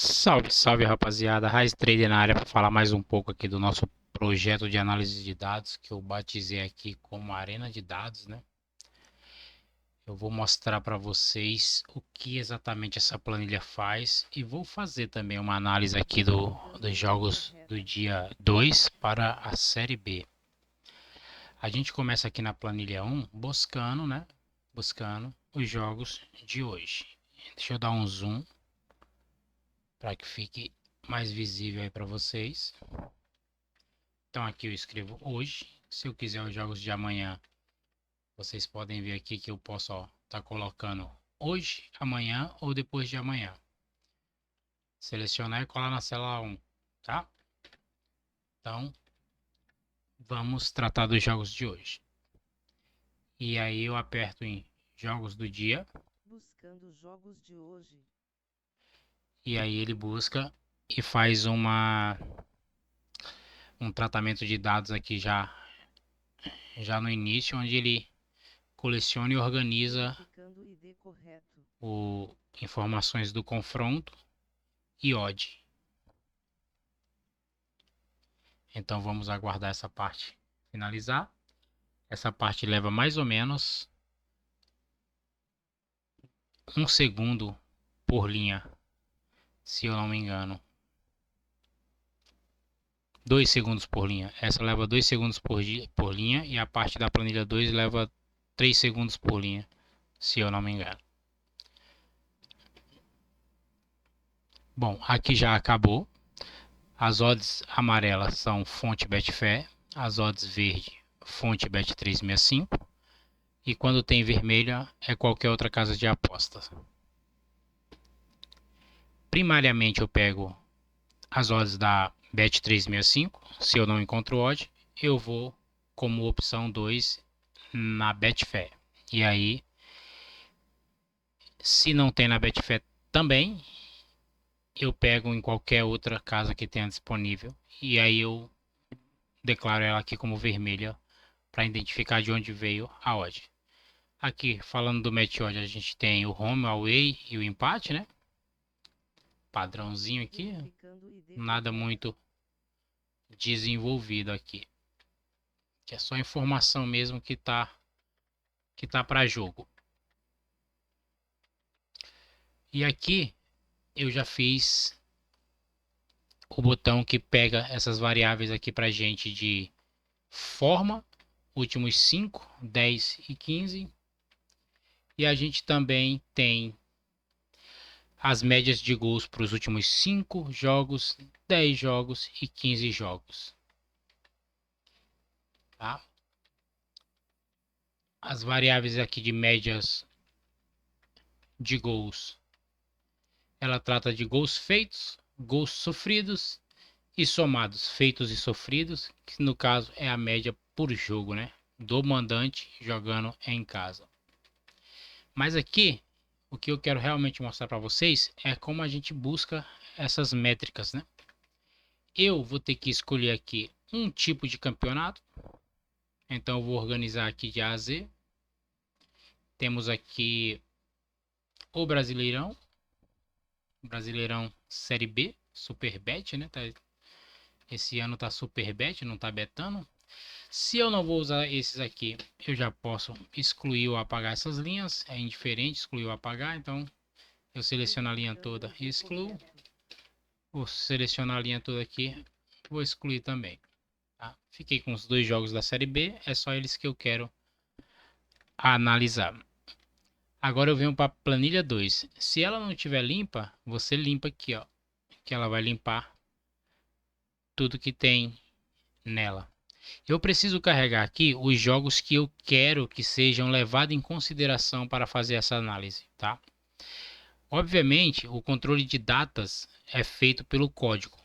Salve, salve rapaziada, Raiz Trader na área para falar mais um pouco aqui do nosso projeto de análise de dados que eu batizei aqui como Arena de Dados, né? Eu vou mostrar para vocês o que exatamente essa planilha faz e vou fazer também uma análise aqui dos jogos do dia 2 para a Série B. A gente começa aqui na planilha um buscando, né? Buscando os jogos de hoje. Deixa eu dar um zoom para que fique mais visível aí para vocês. Então aqui eu escrevo hoje. Se eu quiser os jogos de amanhã, vocês podem ver aqui que eu posso estar colocando hoje, amanhã ou depois de amanhã. Selecionar e colar na célula 1, tá? Então vamos tratar dos jogos de hoje. E aí eu aperto em jogos do dia. Buscando jogos de hoje. E aí ele busca e faz um tratamento de dados aqui já no início, onde ele coleciona e organiza Verificando ID correto. informações do confronto e odd. Então vamos aguardar essa parte finalizar. Essa parte leva mais ou menos um segundo por linha, se eu não me engano. 2 segundos por linha. Essa leva 2 segundos por linha e a parte da planilha 2 leva 3 segundos por linha, se eu não me engano. Bom, aqui já acabou. As odds amarelas são fonte Betfair, as odds verde fonte Bet365 e quando tem vermelha é qualquer outra casa de apostas. Primariamente eu pego as odds da Bet365. Se eu não encontro odd, eu vou como opção 2 na Betfair. E aí, se não tem na Betfair também, eu pego em qualquer outra casa que tenha disponível. E aí eu declaro ela aqui como vermelha para identificar de onde veio a odd. Aqui, falando do match odd, a gente tem o home, o away e o empate, né? Padrãozinho aqui, nada muito desenvolvido aqui. Que é só informação mesmo que tá para jogo. E aqui eu já fiz o botão que pega essas variáveis aqui para gente de forma, últimos 5, 10 e 15. E a gente também tem as médias de gols para os últimos 5 jogos, 10 jogos e 15 jogos. Tá? As variáveis aqui de médias de gols, ela trata de gols feitos, gols sofridos e somados, feitos e sofridos, que no caso é a média por jogo, né? Do mandante jogando em casa. Mas aqui, o que eu quero realmente mostrar para vocês é como a gente busca essas métricas, né? Eu vou ter que escolher aqui um tipo de campeonato. Então eu vou organizar aqui de A a Z. Temos aqui o Brasileirão Série B, Superbet, né? Esse ano tá Superbet, não tá betando. Se eu não vou usar esses aqui, eu já posso excluir ou apagar essas linhas. É indiferente excluir ou apagar, então eu seleciono a linha toda e excluo. Vou selecionar a linha toda aqui, vou excluir também. Tá? Fiquei com os dois jogos da Série B, é só eles que eu quero analisar. Agora eu venho para a planilha 2. Se ela não estiver limpa, você limpa aqui, ó, que ela vai limpar tudo que tem nela. Eu preciso carregar aqui os jogos que eu quero que sejam levados em consideração para fazer essa análise, tá? Obviamente, o controle de datas é feito pelo código.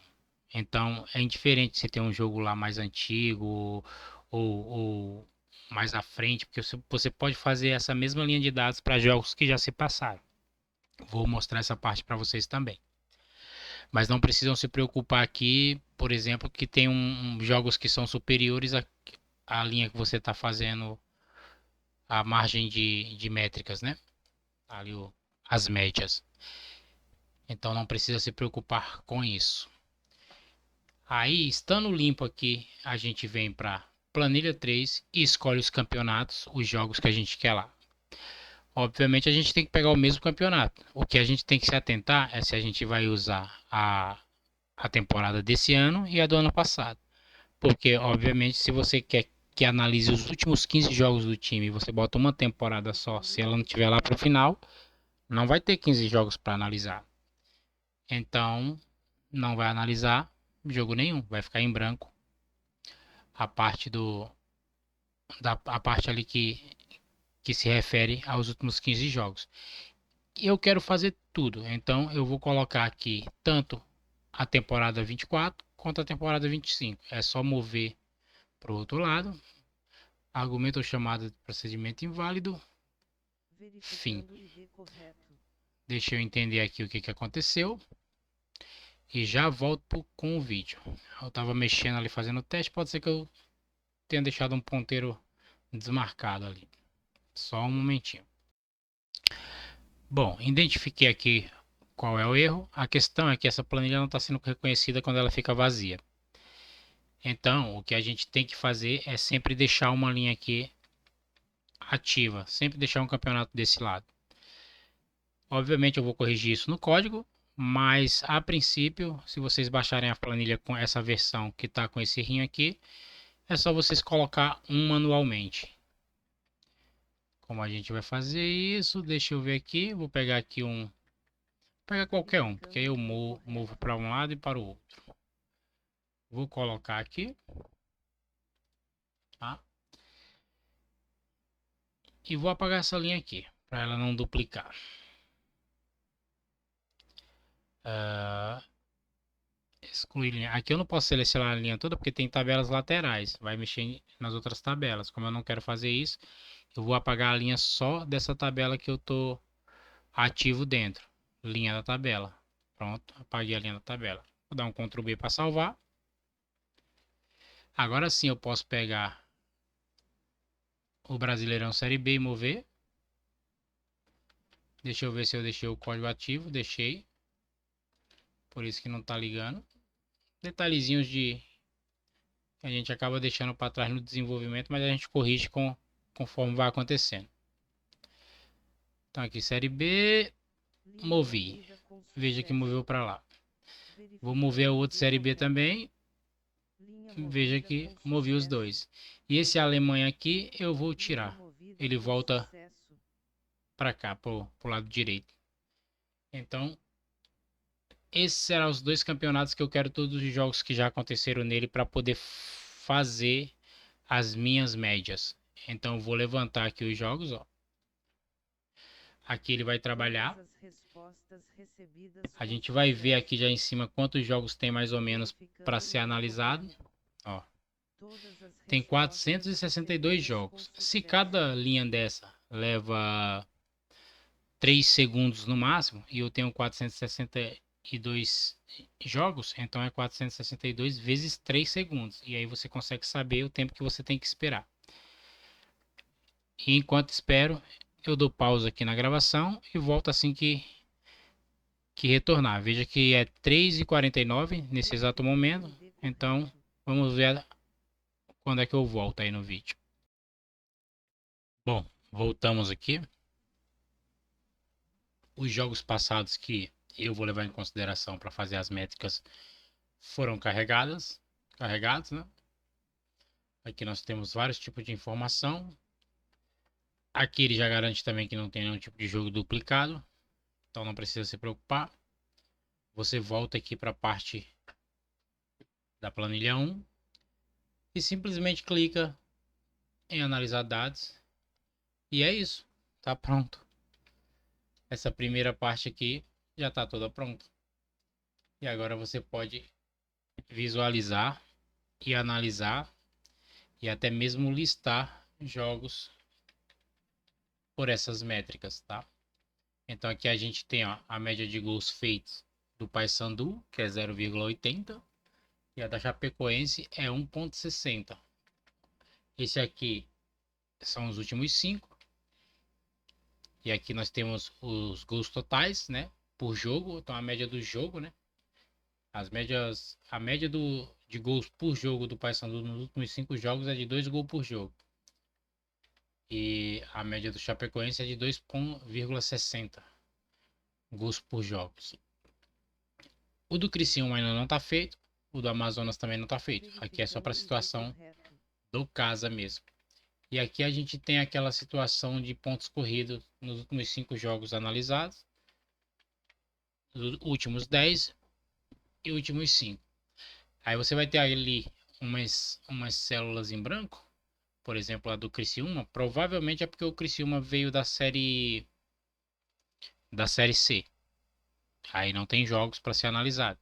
Então, é indiferente se tem um jogo lá mais antigo ou mais à frente, porque você pode fazer essa mesma linha de dados para jogos que já se passaram. Vou mostrar essa parte para vocês também. Mas não precisam se preocupar aqui, por exemplo, que tem jogos que são superiores à linha que você está fazendo a margem de métricas, né? Ali as médias. Então não precisa se preocupar com isso. Aí, estando limpo aqui, a gente vem para planilha 3 e escolhe os campeonatos, os jogos que a gente quer lá. Obviamente a gente tem que pegar o mesmo campeonato. O que a gente tem que se atentar é se a gente vai usar a temporada desse ano e a do ano passado. Porque, obviamente, se você quer que analise os últimos 15 jogos do time e você bota uma temporada só, se ela não estiver lá para o final, não vai ter 15 jogos para analisar. Então, não vai analisar jogo nenhum, vai ficar em branco a parte a parte ali que se refere aos últimos 15 jogos. Eu quero fazer tudo, então eu vou colocar aqui tanto a temporada 24 quanto a temporada 25. É só mover para o outro lado. Argumento ou chamada de procedimento inválido. Fim. Verificando ID correto. Deixa eu entender aqui o que aconteceu. E já volto com o vídeo. Eu estava mexendo ali fazendo o teste. Pode ser que eu tenha deixado um ponteiro desmarcado ali. Só um momentinho. Bom, identifiquei aqui qual é o erro. A questão é que essa planilha não está sendo reconhecida quando ela fica vazia. Então, o que a gente tem que fazer é sempre deixar uma linha aqui ativa. Sempre deixar um campeonato desse lado. Obviamente eu vou corrigir isso no código, mas a princípio, se vocês baixarem a planilha com essa versão que está com esse rinho aqui, é só vocês colocar um manualmente. Como a gente vai fazer isso? Deixa eu ver aqui. Vou pegar aqui um. Vou pegar qualquer um, porque aí eu movo para um lado e para o outro. Vou colocar aqui. Tá? E vou apagar essa linha aqui, para ela não duplicar. Excluir linha. Aqui eu não posso selecionar a linha toda porque tem tabelas laterais. Vai mexer nas outras tabelas. Como eu não quero fazer isso, eu vou apagar a linha só dessa tabela que eu estou ativo dentro. Linha da tabela. Pronto, apaguei a linha da tabela. Vou dar um Ctrl B para salvar. Agora sim eu posso pegar o Brasileirão Série B e mover. Deixa eu ver se eu deixei o código ativo. Deixei. Por isso que não está ligando. Detalhezinhos de a gente acaba deixando para trás no desenvolvimento, mas a gente corrige conforme vai acontecendo. Então aqui série B, movi. Veja que moveu para lá. Vou mover a outra série B também. Veja que movi os dois. E esse Alemanha aqui eu vou tirar. Ele volta para cá, para o lado direito. Então, esses serão os dois campeonatos que eu quero, todos os jogos que já aconteceram nele, para poder fazer as minhas médias. Então, eu vou levantar aqui os jogos, ó. Aqui ele vai trabalhar. A gente vai ver aqui já em cima quantos jogos tem mais ou menos para ser analisado. Ó, tem 462 jogos. Se cada linha dessa leva 3 segundos no máximo, e eu tenho 462 jogos, então é 462 vezes 3 segundos. E aí você consegue saber o tempo que você tem que esperar. E enquanto espero, eu dou pausa aqui na gravação e volto assim que retornar. Veja que é 3h49 nesse exato momento. Então, vamos ver quando é que eu volto aí no vídeo. Bom, voltamos aqui. Os jogos passados que eu vou levar em consideração para fazer as métricas foram carregados, né? Aqui nós temos vários tipos de informação. Aqui ele já garante também que não tem nenhum tipo de jogo duplicado. Então não precisa se preocupar. Você volta aqui para a parte da planilha 1 e simplesmente clica em analisar dados. E é isso. Tá pronto. Essa primeira parte aqui já está toda pronta. E agora você pode visualizar e analisar e até mesmo listar jogos por essas métricas, tá? Então aqui a gente tem, ó, a média de gols feitos do Paysandu, que é 0,80, e a da Chapecoense é 1,60. Esse aqui são os últimos 5. E aqui nós temos os gols totais, né? por jogo, então a média do jogo, né? A média de gols por jogo do Paysandu nos últimos 5 jogos é de 2 gols por jogo. E a média do Chapecoense é de 2,60 gols por jogos. O do Criciúma ainda não está feito, o do Amazonas também não está feito. Aqui é só para a situação do Casa mesmo. E aqui a gente tem aquela situação de pontos corridos nos últimos 5 jogos analisados, os últimos 10 e últimos 5. Aí você vai ter ali umas células em branco, por exemplo, a do Criciúma. Provavelmente é porque o Criciúma veio da série C. Aí não tem jogos para ser analisado.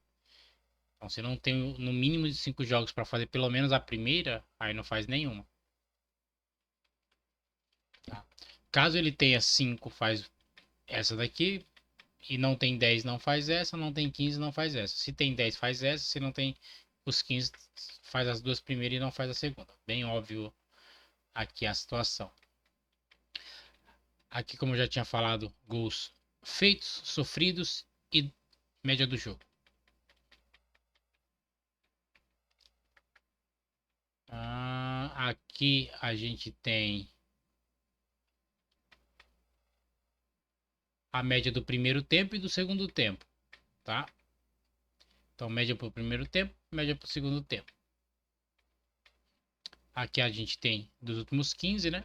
Então, se não tem no mínimo de 5 jogos para fazer pelo menos a primeira, aí não faz nenhuma. Tá? Caso ele tenha 5, faz essa daqui. E não tem 10, não faz essa. Não tem 15, não faz essa. Se tem 10, faz essa. Se não tem os 15, faz as duas primeiras e não faz a segunda. Bem óbvio aqui a situação. Aqui, como eu já tinha falado, gols feitos, sofridos e média do jogo. Aqui a gente tem a média do primeiro tempo e do segundo tempo, tá? Então, média para o primeiro tempo, média para o segundo tempo. Aqui a gente tem dos últimos 15, né?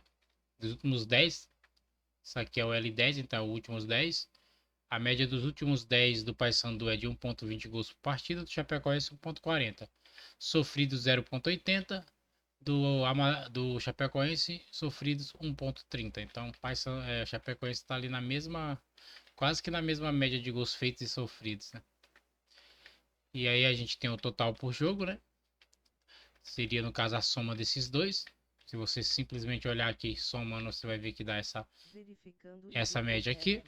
Dos últimos 10. Isso aqui é o L10, então é os últimos 10. A média dos últimos 10 do Paysandu é de 1,20 gols por partida, do Chapecoense 1,40. Sofridos 0,80. Do Chapecoense, sofridos 1,30. Então, o Chapecoense está ali na mesma, quase que na mesma média de gols feitos e sofridos, né? E aí a gente tem o total por jogo, né? Seria, no caso, a soma desses dois. Se você simplesmente olhar aqui, somando, você vai ver que dá essa média aqui.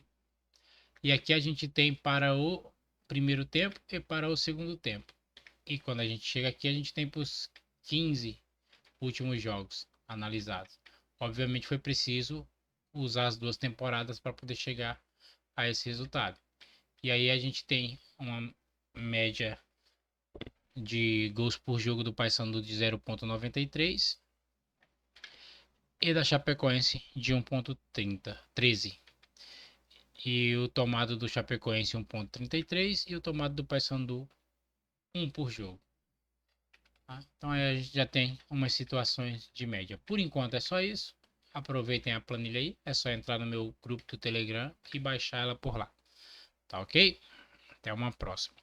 E aqui a gente tem para o primeiro tempo e para o segundo tempo. E quando a gente chega aqui, a gente tem para os 15 últimos jogos analisados. Obviamente foi preciso usar as 2 temporadas para poder chegar a esse resultado. E aí a gente tem uma média de gols por jogo do Paysandu de 0,93 e da Chapecoense de 1,13. E o tomado do Chapecoense 1,33 e o tomado do Paysandu 1 por jogo. Tá? Então aí a gente já tem umas situações de média. Por enquanto é só isso. Aproveitem a planilha aí. É só entrar no meu grupo do Telegram e baixar ela por lá. Tá ok? Até uma próxima.